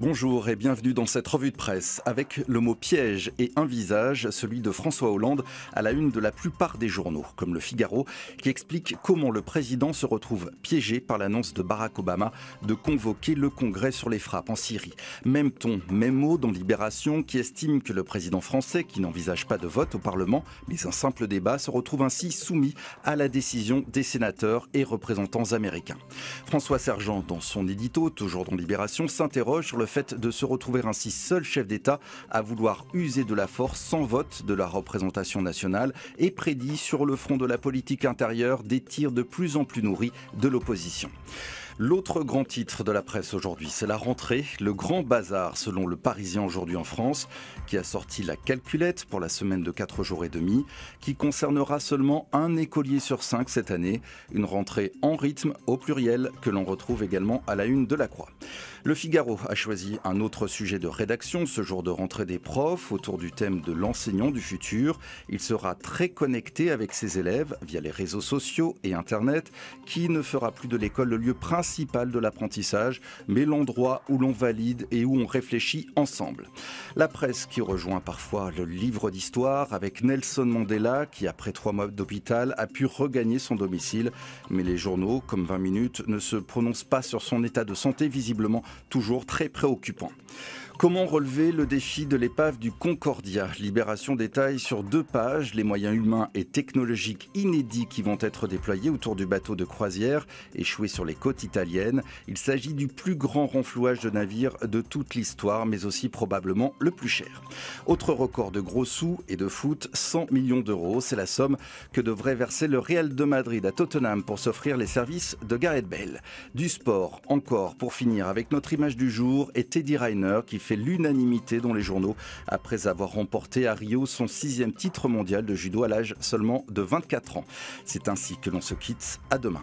Bonjour et bienvenue dans cette revue de presse avec le mot piège et un visage, celui de François Hollande à la une de la plupart des journaux, comme Le Figaro, qui explique comment le président se retrouve piégé par l'annonce de Barack Obama de convoquer le Congrès sur les frappes en Syrie. Même ton, même mot dans Libération, qui estime que le président français, qui n'envisage pas de vote au Parlement, mais un simple débat, se retrouve ainsi soumis à la décision des sénateurs et représentants américains. François Sergent, dans son édito, toujours dans Libération, s'interroge sur le fait de se retrouver ainsi seul chef d'État à vouloir user de la force sans vote de la représentation nationale et prédit sur le front de la politique intérieure des tirs de plus en plus nourris de l'opposition. L'autre grand titre de la presse aujourd'hui, c'est la rentrée, le grand bazar selon le Parisien aujourd'hui en France, qui a sorti la calculette pour la semaine de 4 jours et demi, qui concernera seulement un écolier sur 5 cette année, une rentrée en rythme au pluriel que l'on retrouve également à la une de la Croix. Le Figaro a choisi un autre sujet de rédaction ce jour de rentrée des profs autour du thème de l'enseignant du futur. Il sera très connecté avec ses élèves via les réseaux sociaux et Internet, qui ne fera plus de l'école le lieu principal de l'apprentissage, mais l'endroit où l'on valide et où on réfléchit ensemble. La presse qui rejoint parfois le livre d'histoire avec Nelson Mandela qui, après 3 mois d'hôpital, a pu regagner son domicile. Mais les journaux, comme 20 minutes, ne se prononcent pas sur son état de santé, visiblement toujours très préoccupant. Comment relever le défi de l'épave du Concordia ? Libération détaille sur 2 pages les moyens humains et technologiques inédits qui vont être déployés autour du bateau de croisière échoué sur les côtes italiennes. Il s'agit du plus grand renflouage de navires de toute l'histoire, mais aussi probablement le plus cher. Autre record de gros sous et de foot, 100 millions d'euros. C'est la somme que devrait verser le Real de Madrid à Tottenham pour s'offrir les services de Gareth Bale. Du sport encore pour finir avec notre image du jour et Teddy Riner qui fait l'unanimité dans les journaux après avoir remporté à Rio son 6e titre mondial de judo à l'âge seulement de 24 ans. C'est ainsi que l'on se quitte. À demain.